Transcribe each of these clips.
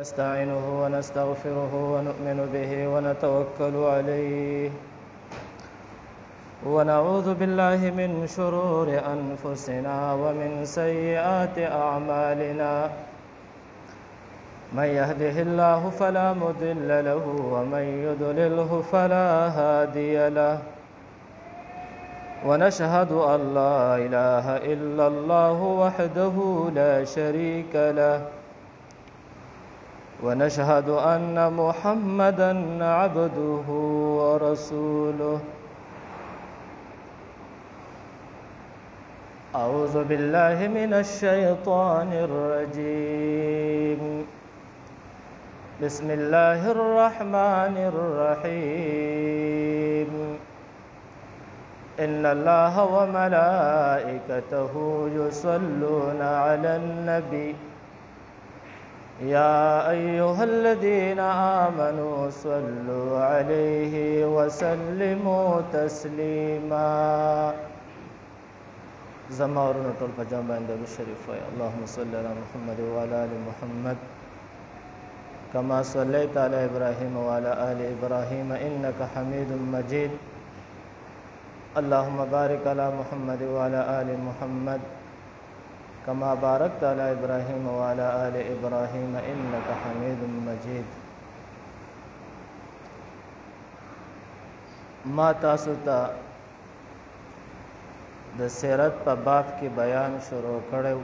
نستعينه ونستغفره ونؤمن به ونتوكل عليه ونعوذ بالله من شرور أنفسنا ومن سيئات أعمالنا من يهده الله فلا مضل له ومن يضلله فلا هادي له ونشهد أن لا إله إلا الله وحده لا شريك له ونشهد أن محمدًا عبده ورسوله أعوذ بالله من الشيطان الرجيم بسم الله الرحمن الرحيم إن الله وملائكته يصلون على النبي يا أيها الذين آمنوا صلوا عليه وسلموا تسليما زمارنا طول فجام عند الشريف اللهم صل على محمد وعلى آل محمد كما صليت على إبراهيم وعلى آل إبراهيم إنك حميد مجيد اللهم بارك على محمد وعلى آل محمد كما باركت على إبراهيم وعلى آل إبراهيم إنك حميد مجيد ما تاسو ته د سیرت په باب کې بیان شروع کړو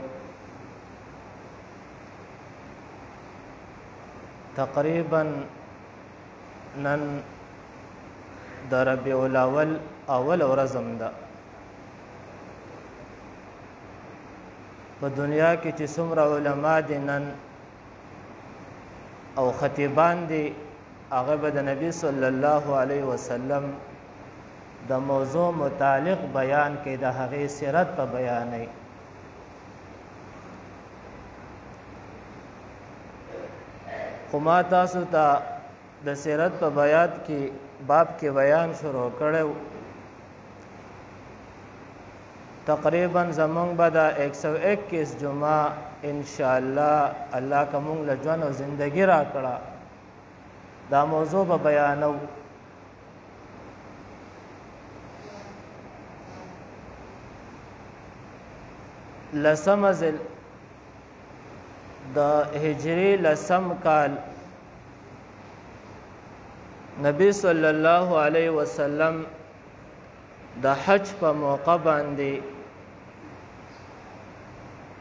تقریبا نن د ربیع الاول اول ورځم ده په دنیا کې چې څومره علما دي نن او خطیبان دي هغه به د نبی صلی الله علیه وسلم د موضوع متعلق بیان کې د هغې سیرت په بیانې خو ما تاسو ته د سیرت په بیان کې باب کې بیان شروع کړو تقریبا زمونږ به د 121 جمعه ان شاء الله الله کوم له ژوند او زندگی را کړه دا موضوع به بیانو لسم ذل د هجری لسم کال نبی صلی الله علیه وسلم د حج په موقع باندې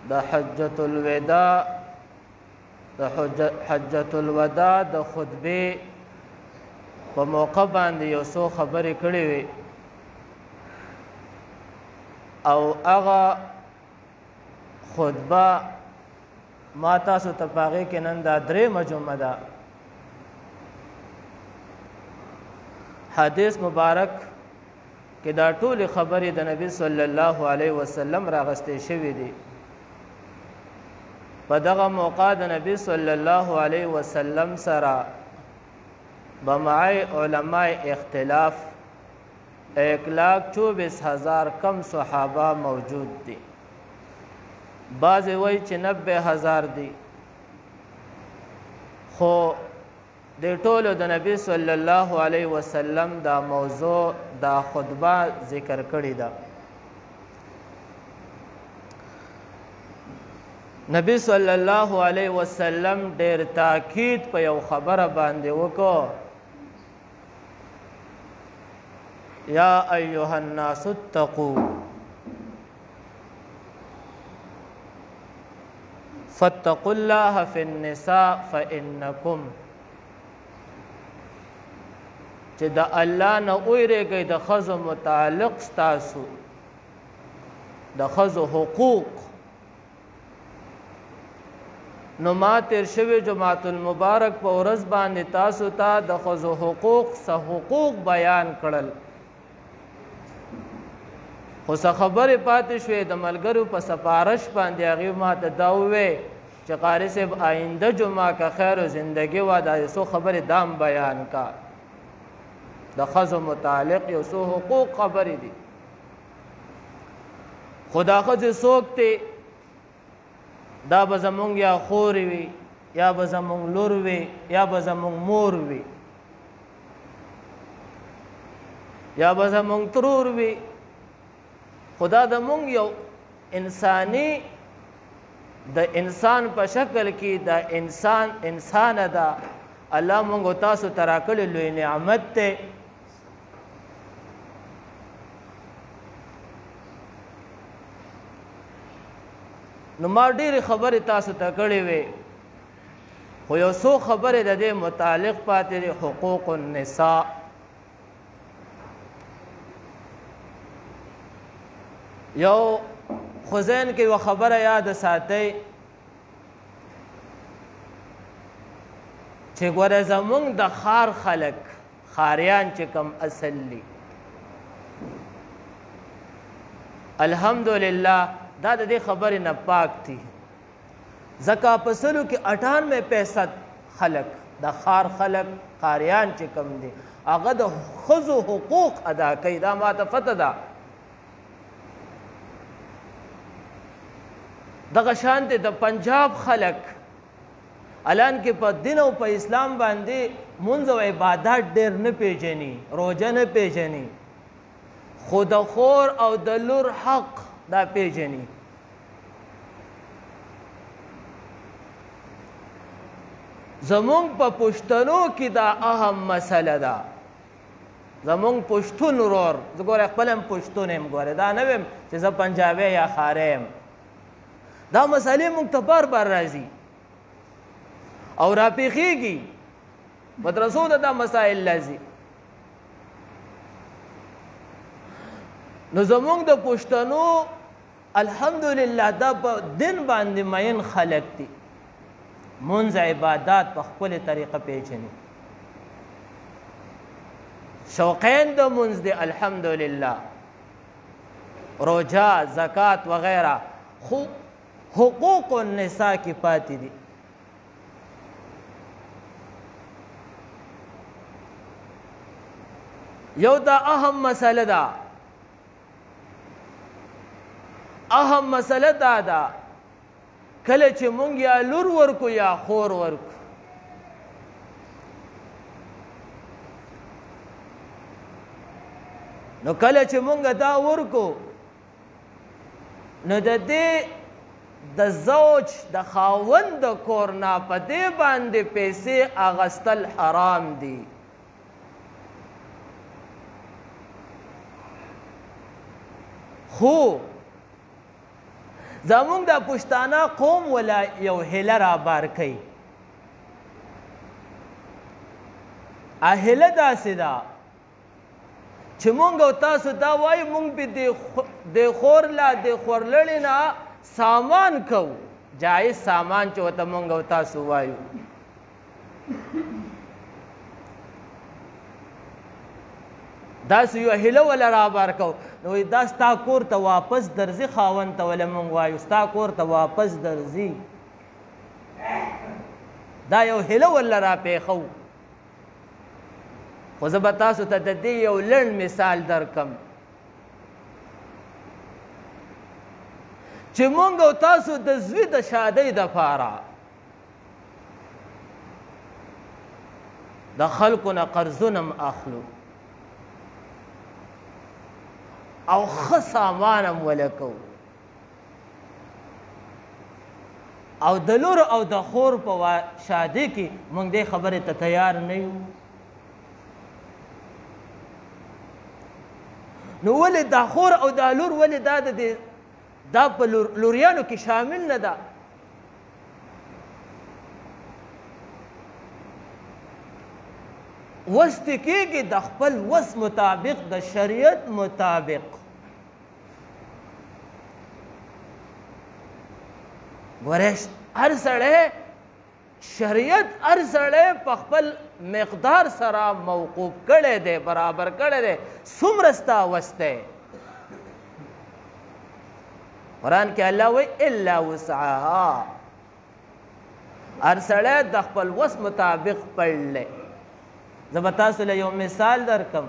د حجۃ الوداع د خطبه په موقع باندې یو څو خبرې کړې وي او هغه خطبه ما تاسو ته پاغې کې نن دا درې مجمع ده حدیث مبارک کې دا ټول خبرې د نبی صلی الله علیه وسلم راغستې شوې دي په دغه موقع د نبی صلی الله علیه وسلم سره بمعی علماء اختلاف 1,24,000 کم صحابه موجود دي بعض وایي چې 90,000 دي خو د ټولو د نبی صلی الله علیه وسلم دا موضوع دا خطبه ذکر کړی ده نبی صلی الله علیه وسلم ډیر تاکید په یو خبره باندې وکړو یا ایها الناس اتقوا فاتقوا الله فی النساء فإنکم چې د الله نه اوریږئ د ښځو متعلق ستاسو د ښځو حقوق نو ما تیر شوی جمعة المبارک په ورځ باندې تاسو ته د ښځو حقوق بیان کړل خو څه خبرې پاتې شوې د ملګرو په سفارش باندې هغې ما ته دا ووې چې قاري صاحب آینده جمعه که خیر و زندګي وه دا یو څو خبرې دام بیان کا د ښځو متعلق یو څو حقوق خبرې دي خو دا ښځې څوک دی دا به زمونږ یا خورې وي یا به زمونږ لور وي یا به زمونږ مور وي یا به زمونږ ترور وي خدا د مونږ یو انساني د انسان په شکل کې د انسان ده الله مونږ تاسو ته راکړی لوی نعمت دی نو ما ډېرې خبرې تاسو ته کړې وې خو یو څو خبرې د دې متعلق پاتې دي حقوق النساء یو خو ذهن کې یوه خبره یاد ساتئ چې ګوره زمونږ د ښار خلک ښاریان چې کم اصل دي الحمدلله دا د دې خبرې نه پاک دي ځکه په سلو کې 98% خلک د ښار خلک ښاریان چې کم دي هغه د ښځو حقوق ادا کوي دا ماته پته ده دغه شانته د پنجاب خلک الان کې په دین او په اسلام باندې منځ او عبادت ډېر نه پیژني روزه نه پیژني خو د خور او د لور حق دا پیژني زمونږ په پښتنو کې دا اهم مسله ده زمونږ پښتون ورور زه ګوره خپل هم پښتون یم ګوره دا نه ویم چې زه پنجابی یا ښاری یم دا مسئلې موږ ته بار بار راځي او راپېښېږي مدرسو ته دا مسائل راځي نو زمونږ د پښتنو الحمدلله دا په دین باندې مین خلک دي منځ عبادات په خپلې طریقه پیژني شوقین د منځ دی الحمدلله روجه زکات وغیره خو حقوق النساء کی پاتی دی یو دا اهم مسئله دا اهم مسئله دا دا کله چې مونږ یا لور ورکو یا خور ورکو نو کله چې مونږ دا ورکو نو د دې د زوج د خاوند د کور نه په دې باندې پیسې اغستل حرام دي خو زمونږ د پښتانه قوم ولا یو هیله رابار کوي هیله داسې ده چې مونږ او تاسو دا وایو مونږ به د خور لا د خورلړې نه سامان کو جایز سامان چې ورته مونږ او تاسو وایو داسې یو هیله وله رابار کو نو دا ستا کور ته واپس درځي خاوند ته وله مونږ وایو ستا کور ته واپس درځي دا یو هیله وله راپېښو خو زه به تاسو ته د دې یو لنډ مثال درکم چې مونږ او تاسو د زوی د شادۍ دپاره د خلکو نه قرضونه م اخلو او ښه سامان هم ولکو او د لور او د خور په شادۍ کې مونږ دې خبرې ته تیار نه یو نو ولې دا خور او دا لور ولې دا په لوریانو کې شامل نه ده وس دې کېږي د خپل وس مطابق د شریعت مطابق ګوره هر سړی شریعت هر سړی په خپل مقدار سره موقوف کړی دی برابر کړی دی څومره ستا وس دی قرآن کې الله وایي الا وسعها هر سړی د خپل وس مطابق پړلی زه به تاسو له یو مثال درکم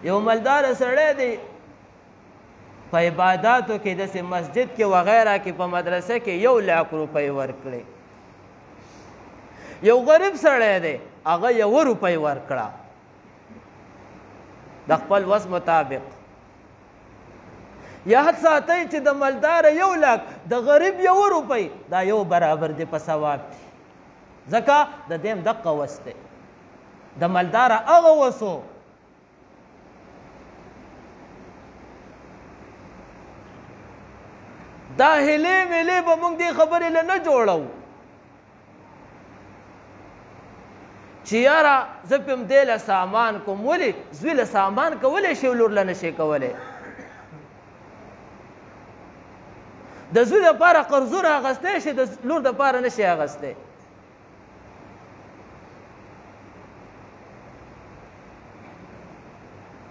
یو مالدار سړی دی په عباداتو کې داسې مسجد کې وغیره کې په مدرسه کې 1 لاک روپۍ ورکړې یو غریب سړی دی هغه 1 روپۍ ورکړه د خپل وس مطابق یاد ساتئ چې د مالدار 1 لک د غریب 1 روپۍ دا یو برابر دی په ثواب دی ځکه د دې هم دقه وس دی د مالدار هغه وسو دا هلې ملې به موږ دې خبرې له نه جوړو چې یاره زه پم دې له سامان کوم ولې زوی له سامان کولی شي لور له نشي کولی د زوی دپاره قرضونه اخیستی شي د لور دپاره نشي اخیستی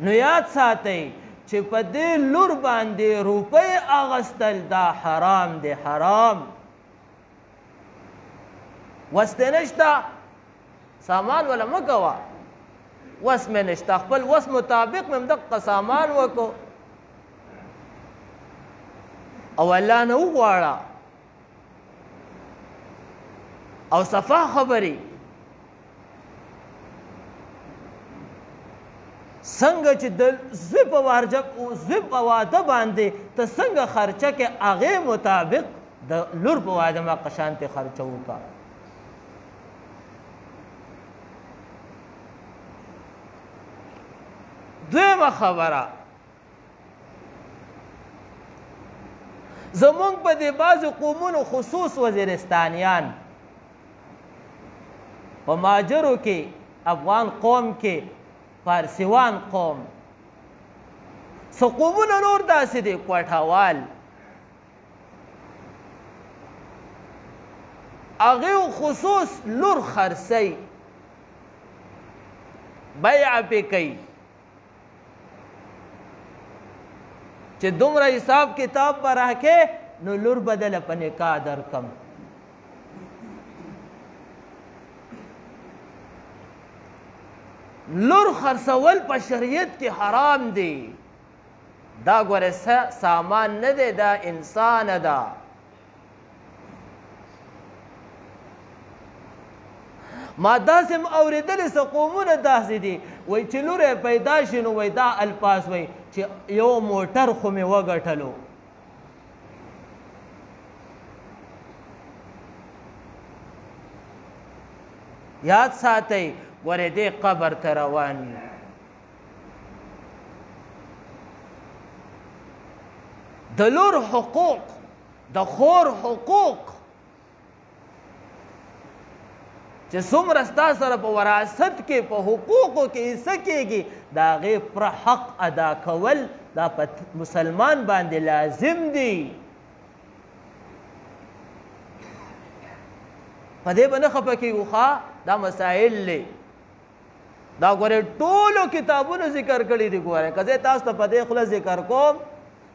نو یاد ساتئ چې په دې لور باندې روپۍ اخیستل دا حرام دی حرام وس دې نشته سامان ولا مه کوه وس مې نشته خپل وس مطابق مې همدقه سامان وکړو او الله نه وغواړه او صفا خبرې څنګه چې د زوی په واده باندې ته څنګه خرچه کې هغې مطابق د لور په واده ما قشانتې خرچه وکړه دویمه خبره زمونږ په دې بعضو قومونو خصوص وزیرستانیان په ماجرو کې افغان قوم کې فارسیوان قوم څه قومونه نور داسې دي کوټهوال هغې خصوص لور خرڅوي بیعه پې کوي چې دومره حساب کتاب به راکې نو لور به دله په نکاح درکم لور خرڅول په شریعت کې حرام دی دا ګوره سامان نه دی دا انسان ده ما داسې م اورېدلې څه قومونه داسې دي وایي چې لور یې پیدا شي نو وایي دا الفاظ وایي چې یو موټر خو مې وګټلو یاد ساتئ ګورې دې قبر ته روان د لور حقوق د خور حقوق چې څومره ستا سره په وراثت کې په حقوقو کې حصه کېږي د هغې پوره حق ادا کول دا په مسلمان باندې لازم دی په دې به نه خفه کېږو ښه دا مسایل دی دا ګورې ټولو کتابونو ذکر کړي دي ګورې که زه تاسو ته په دې خوله ذکر کوم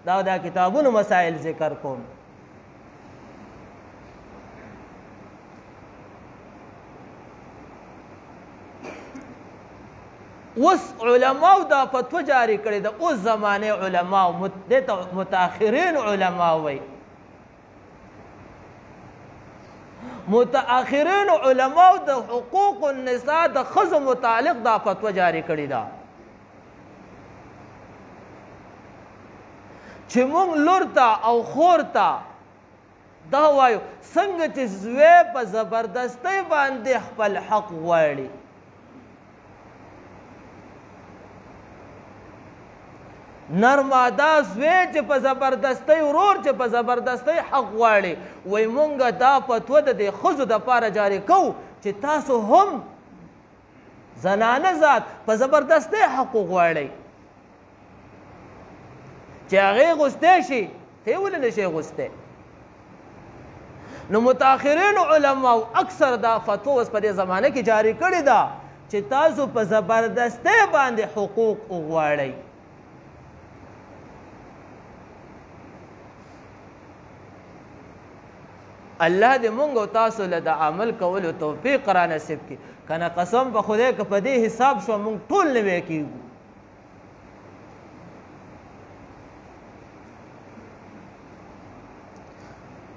دا کتابونو مسایل ذکر کوم اوس علماو دا فتوه جاری کړې ده اوس زمانې علماو دې ته متاخرین علما وایي متاخرین علماو د حقوق النساء د ښځو متعلق دا فتوه جاری کړې ده چې موږ لور ته او خور ته دا وایو څنګه چې زوی په زبردستۍ باندې خپل حق غواړي نرماده زوی چې په زبردستۍ ورور چې په زبردستۍ حق غواړي وایي مونږ دا فتوه د دې ښځو دپاره جاري کوو چې تاسو هم زنانه ذات په زبردستۍ حق وغواړئ چې هغې غوستی شي ته یې ولې نشئ غوستی نو متاخرین علماو اکثر دا فتوه اوس په دې زمانه کې جاري کړې ده چې تاسو په زبردستۍ باندې حقوق وغواړئ الله دې مونږ او تاسو له د عمل کولو توفیق را نصیب کړي کنه قسم په خدای که په دې حساب شو مونږ ټول نوی کېږو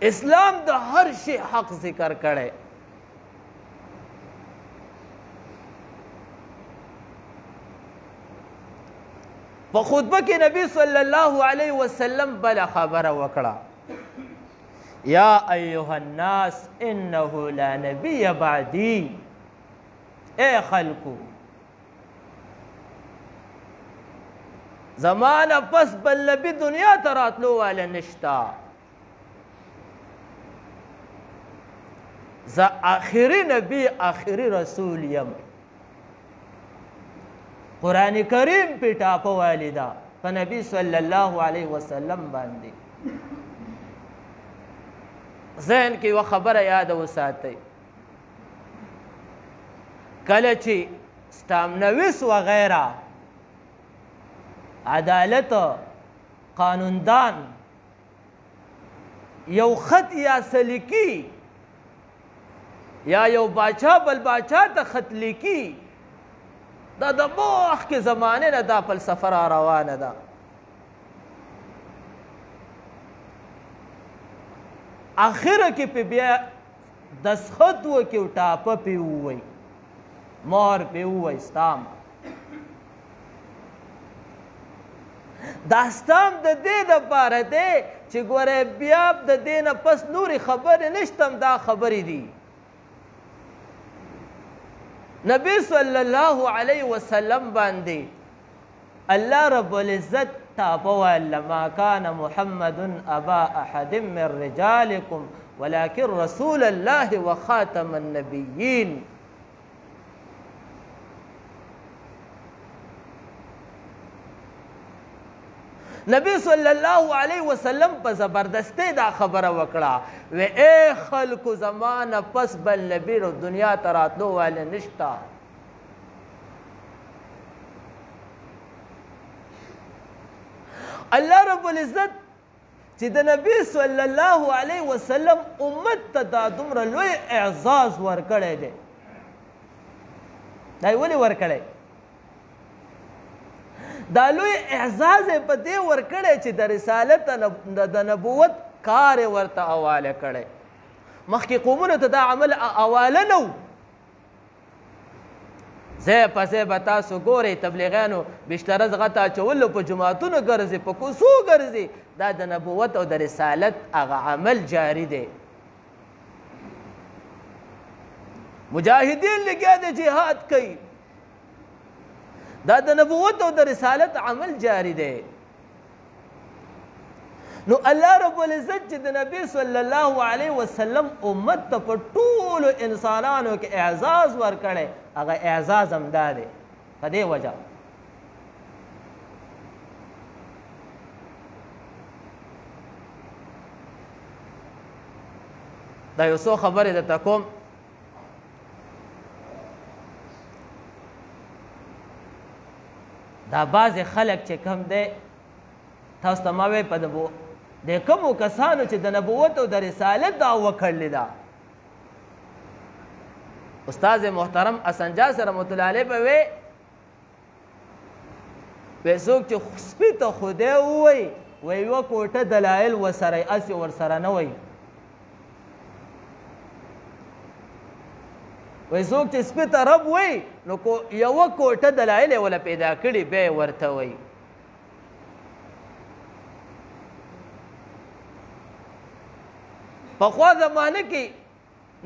اسلام د هر شي حق ذکر کړی په خطبه کې نبی صلی الله علیه وسلم بل خبره وکړه یا ایها الناس انه لا نبی بعدی اے خلقو زمانه پس بل نبی دنیا ته راتلو والا نشتا ز آخری نبی آخری رسول یم قرآن کریم پی ټاپه والدا په نبی صلی الله علیه وسلم باندې ذهن کې یوه خبره یاده وساتئ کله چې سټامنویس وغیره عدالت قانوندان یو خط یا سلیکی یا یو باچا بل باچا ته خط لیکي دا د مخکې زمانې نه دا فلسفه را روانه ده اخره کې پې بیا دسخط وکړي او ټاپه پې ووایي مهر پې ووایي ستام دا ستام د دې دپاره دی چې ګوره بیا د دې نه پس نورې خبرې نشته دا خبرې دي نبی صلی الله علیه وسلم باندې الله رب العزت ټاپه ویله ما کان محمد ابا احد من رجالکم ولکن رسول الله وخاتم النبیین نبی صلی الله علیه وسلم په زبردستی دا خبره وکړه و ای خلکو زمانه پس بل نبی رو دنیا ته راتلو والی نشته الله رب العزت چې د نبی صلی الله علیه وسلم امت ته دا دومره لوی اعزاز ورکړی دی دا یې ولې ورکړی دا لوی اعزاز یې په دې ورکړی چې د رسالت د نبوت کار یې ورته حواله کړی مخکې قومونو ته دا عمل حواله نه و ځای په ځای به تاسو ګورئ تبلیغیانو بیشتره زغته اچولو په جوماتونو ګرځي په کوڅو ګرځي دا د نبوت او د رسالت هغه عمل جاري دی مجاهدین لګیا د جهاد کوي دا د نبوت او د رسالت عمل جاری دی نو الله رب العزت چې د نبی صلی الله علیه وسلم امت ته په ټولو انسانانو کې اعزاز ورکړی هغه اعزاز هم دا دی په دې وجه دا یو څو خبرې درته کوم دا بعضې خلک چې کم دی تاسو ته ما وایي په د کومو کسانو چې د نبوت او د رسالت دعوه کړلې ده استاد محترم حسن جاسر رحمت الله علیه به وی څوک چې سپي ته خدای ووایي وایي یوه کوټه دلایل ورسره هسې ورسره نه وایي وایي څوک چې سپي ته رب وایي نو یوه کوټه دلایل یې وله پیدا کړي بیا یې ورته وایي پخوا زمانه کې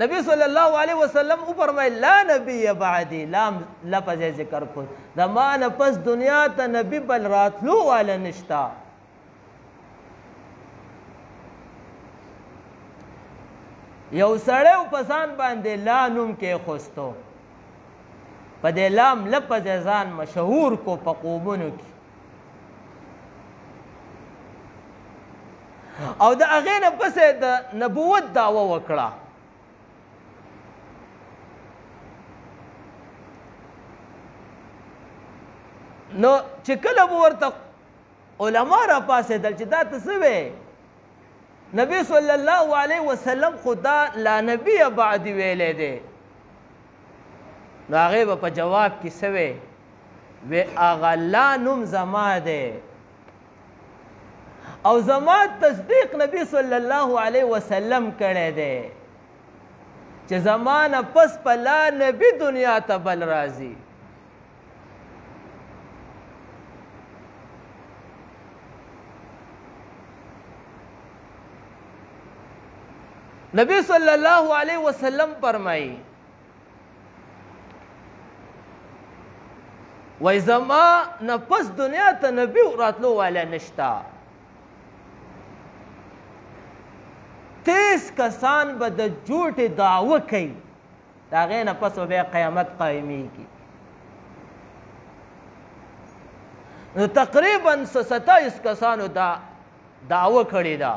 نبی صلی الله علیه وسلم وفرمایل لا نبی بعدی لام لفظ ذکر کړ زمانه پس دنیا ته نبی بل راتلو والا نشتا یو سړی په ځان باندې لا نوم کېښوستو په دې لام لفظ ځان مشهور کو په قومونو کې او د هغې نه پسې د نبوت دعوه وکړه نو چې کله به ورته علما راپاڅېدل چې دا ته څه وې نبی صلی الله علیه وسلم خو دا لا نبی بعدي ویلی دی نو هغې به په جواب کې څه وې وی هغه لا نوم زما دی او زما تصدیق نبی صلی الله علیه وسلم کړی دی چې زما نه پس په لا نبی دنیا ته بل راځي نبی صلی الله علیه وسلم فرمایي وای زما نفس دنیا ته نبی راتلو والا نشتا 30 کسان به د جوټې دعوه کوي د هغې نه پس به بیا قیامت قایمیږي نو تقریبا 27 کسانو دا دعوه کړې ده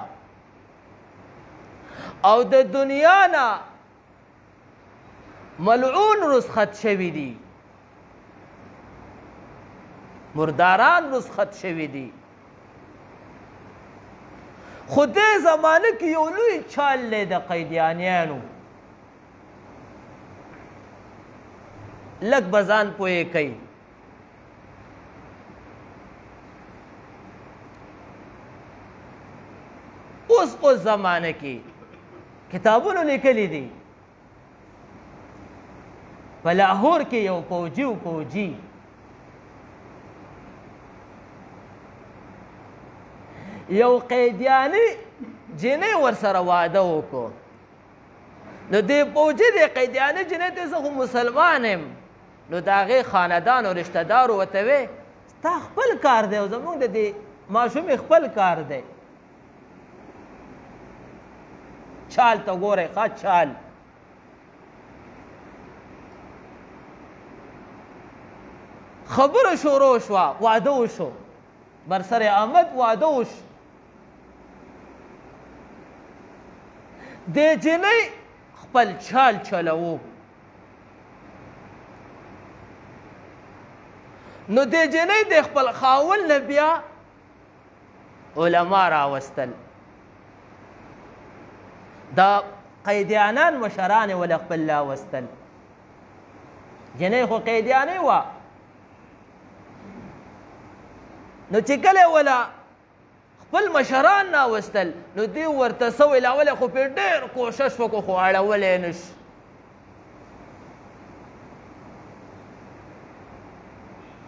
او د دنیا نه ملعون رسخت شوي دي مرداران رسخت شوي دي خو دې زمانه کې یو لوی چال دی د قیدیانیانو لږ به ځان پوهې کوي اوس زمانه کې کتابونو لیکلي دي په لاهور کې یو فوجي یو قیدیانی جنې ورسره واده وکړو نو دې فوجي دې قیدیانی جنې ته زه خو مسلمان یم نو د هغې خاندان او رشته دارو ورته وی ستا خپل کار دی او زموږ د دې ماشومې خپل کار دی چال ته ګورئ ښه چال خبره شروع شوه واده وشو برسر احمد واده وشو د جنۍ خپل چال چلوو نو د جنۍ د خپل خاوند نه بیا علما راوستل دا قیدیانان مشران یې ول خپل راوستل جنۍ خو قیدیانۍ وه نو چې کله ولا خپل مشران راوستل نو دوی ورته څه ویل اوله خو پرې ډېر کوشش وکړو خو اړولی نه شو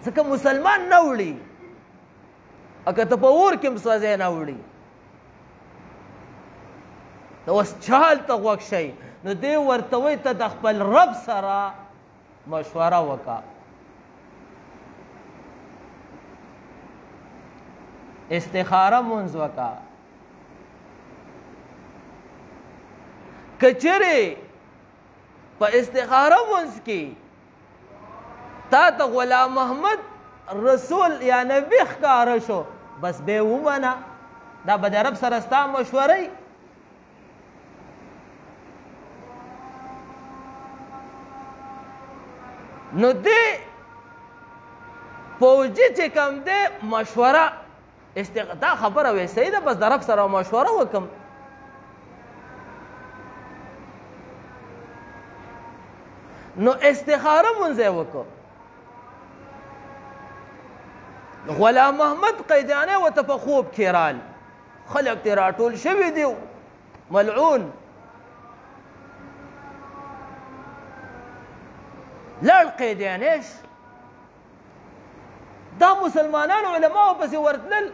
ځکه مسلمان نه وړي او که ته په اور کې هم سوځی نه وړي نو اوس چال ته غوږ شئ نو دوی ورته وایي ته د خپل رب سره مشوره وکړه استخاره مونځ وکړه که چیرې په استخاره مونځ کې تا ته غلام محمد رسول یا نبی ښکاره شو بس به یې ومنه دا به د رب سره ستا مشورې نو دې فوجي چې کوم دی مشوره دا خبره وی صحیح ده بس د رب سره مشوره وکم نو استخاره مونځ یې وکړو غلام محمد قیدیانی ورته په خوب کې رال خلک ترې راټول شوي دي ملعون لړ قیدیانیش دا مسلمانانو علماو پسې ورتلل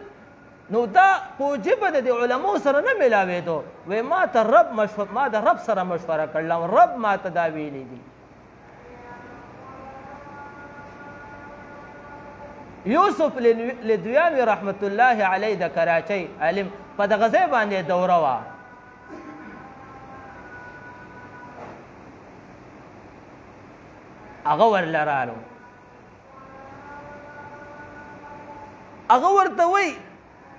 نو دا فوجي به د دې علماو سره نه میلاوېدو وی ما د رب سره مشوره کړله رب ما ته دا ویلي دي یوسف لدویانوي رحمت الله علیه د کراچۍ عالم په دغه ځای باندې دوره وه هغه ورله رالو هغه ورته وایي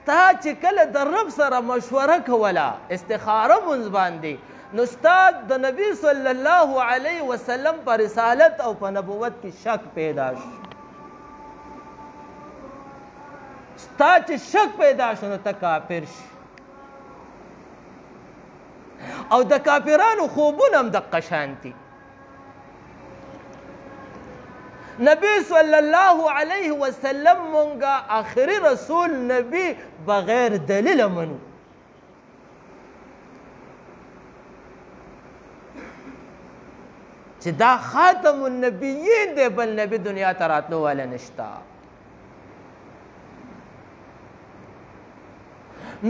تا چې کله د رب سره مشوره کوله استخاره مونځ باندې نو ستا د نبي صلی الله علیه وسلم په رسالت او په نبوت کې شک پیدا شو ستا چې شک پیدا شو نو ته کافر شي او د کافرانو خوبونه هم دقه شانتي نبی صلی الله علیه وسلم مونږه آخري رسول نبی بغیر دلیل منو چې دا خاتم النبیین دی بل نبی دنیا ته راتلو والا نشتا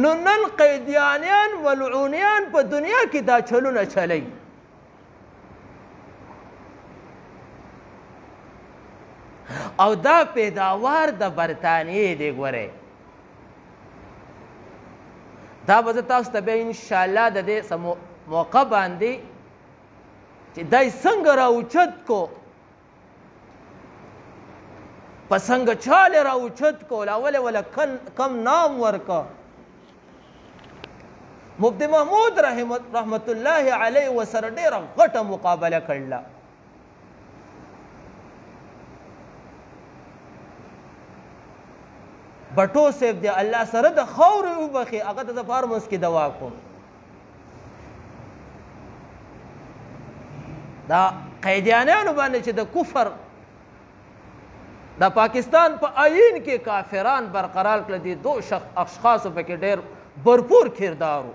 نو نن قیدیانیان ملعونیان په دنیا کې دا چلونه چلی او دا پیداوار د برطانیې دی ګورئ دا به زه تاسو ته بیا انشاءالله د دې څه موقع باندې چې دی څنګه راوچت کو په څنګه چالې راوچت کو اول ولا کم نام ورکه مفتی محمود رحمت الله علیه ورسره ډېره غټه مقابله کړله بټو صاحب دی الله سره د خاورې وبخي هغه ته د فارموس کې دوا کوم دا قیدیانیانو باندې چې د کفر د پاکستان په آیین کې کافران برقرار کړل دي دو اشخاصو پکې ډېر भरपूर किरदार हो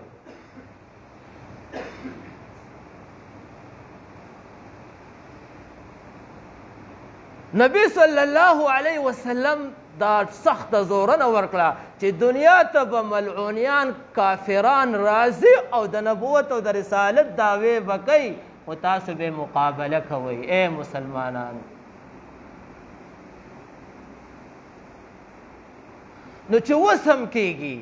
नबी सल्लल्लाहु अलैहि वसल्लम دا سخت زورن ورکړه چې دنیا ته به ملعونیان کافران راځي او د نبوت او د رسالت دعوی وکړي او تاسو به مقابله کوئ اے مسلمانانو نو چې وسم کېږي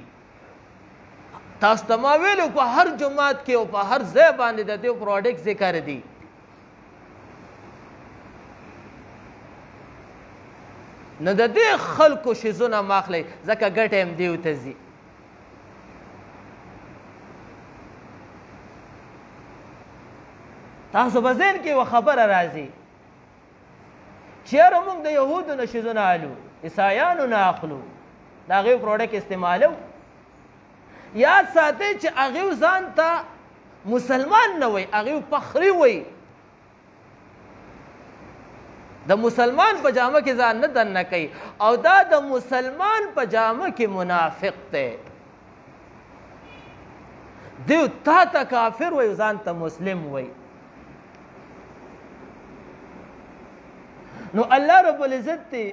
تاسو ته ما ویلو په هر جماعت کې او په هر ځای باندې د دې پروډکټ ذکر دي نو د دې خلکو شیزونه ماخلی ځکه ګټه هم دیو ته ځي تاسو په ذهن کې یوه خبره راځي چې یاره موږ د یهودو نه شیزونه الو عیسایانو نه اخلو د هغې پروډکټ استعمالو یاد ساتئ چې هغې ځان ته مسلمان نه وایي هغې فخري وایي د مسلمان په جامه کې ځان نه دننه کوي او دا د مسلمان په جامه کې منافق دی دیو تا ته کافر وایي ځان ته مسلم وایي نو الله رب العزت دی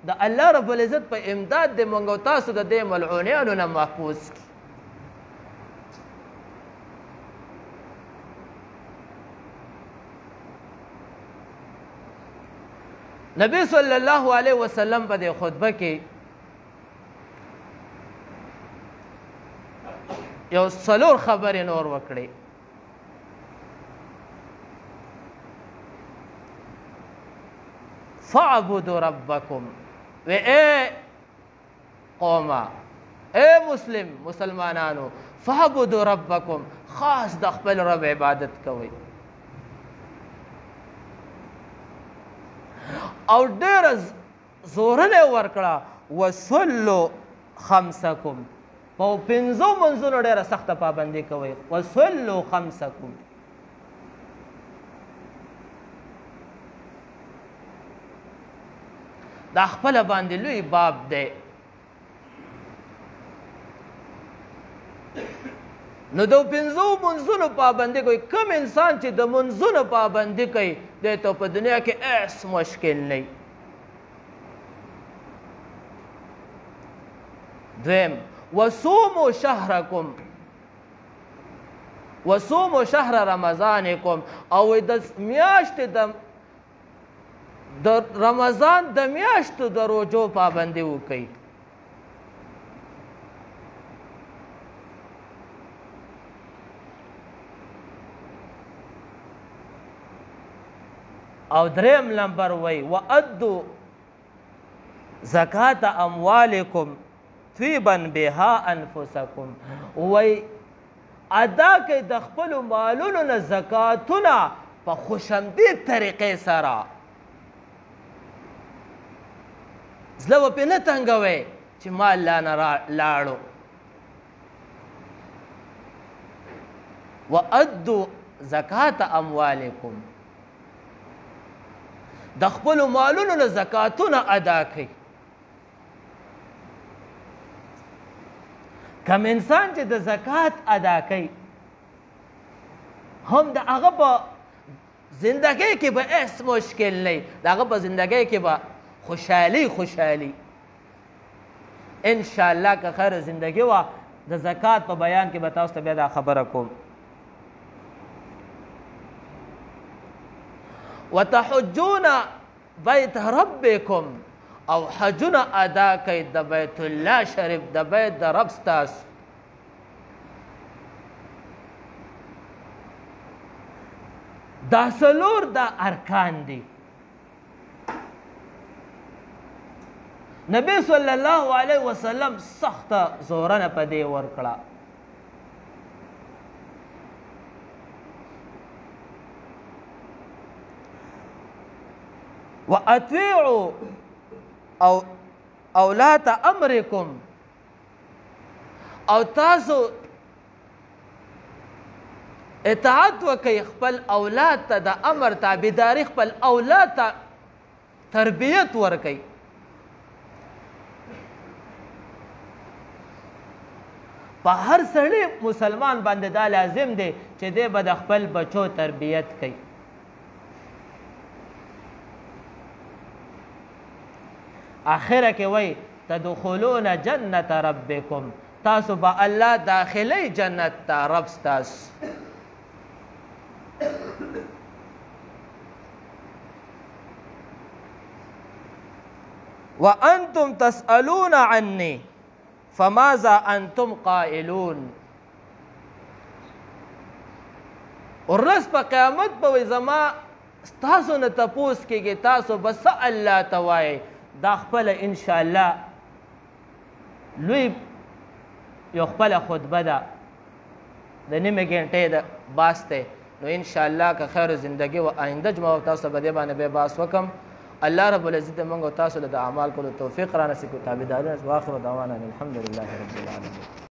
د الله رب العزت په امداد د موږ او تاسو د دې ملعونیانو نه محفوظ کړي نبی صلی الله علیه وسلم په دې خطبه کې یو څلور خبرې نور وکړې فاعبدوا ربکم و اے قوما اے مسلمانانو فاعبدوا ربکم خاص د خپل رب عبادت کوئ او ډېره زورنه ورکړه وصلو خمسکم په پنځو منځونو ډېره سخته پابندي کوئ وصلو خمسکم دا خپله باندې لوی باب دی نو د پنځو منځونو پابندي کوي کوم انسان چې د منځونو پابندي کوي دی ته په دنیا کې هیڅ مشکل نه دویم وصوموا شهرکم وصوموا شهر رمضانکم او د میاشتې د رمضان د میاشتو د روجو پابندي وکړئ او دریم نمبر وی وادو زکات اموالکم طیبا بها انفسکم وی ادا کوي د خپلو مالونو نه زکاتونه په خوشامدید طریقې سره زړه به پرې نه تنګوئ چې مال لانه لاړو وادو زکات اموالکم د خپلو مالونو نه زکاتونه ادا کړئ کم انسان چې د زکات ادا کوي هم د هغه په زندګۍ کې به هیڅ مشکل نه وي د هغه په زندګۍ کې به خوشحالي ان شاء الله که خیر زندگی وه د زکات په بیان کې به تاسو ته بیا دا خبره کوم. وتحجون بیت ربکم او حجونه ادا کوي د بیت الله شریف د بیت د رب ستاسو. دا څلور دا ارکان دي. نبی صلی الله علیه وسلم سخت زورنه په دې ورکړه. واطيعوا او اولات امرکم او تاسو اطاعت وکي خپل اولاد ته د امر تابعداري خپل اولاد ته تربیت ورکي. په هر سړی مسلمان باندې دا لازم دی چې دی به د خپل بچو تربیت کوي. آخره کې وای تدخلون جنت ربکم تاسو به الله داخلي جنت ته رب ستاسو. وانتم تسألون عني فماذا انتم قائلون. ورځ په قیامت به زما تاسو نه تپوس کېږي تاسو بس الله ته وایي. دا خپل ان شاء الله لوی یو خپل خطبه ده د نیمه ګنټې د باسته. نو ان شاء الله که خیر زندگی و آینده جمعه تاسو به دې باندې به باس وکم. الله رب العزت موږ او تاسو له اعمال کولو توفیق را نصیب کړي. تابعداري واخر دعوانا الحمدلله رب العالمین.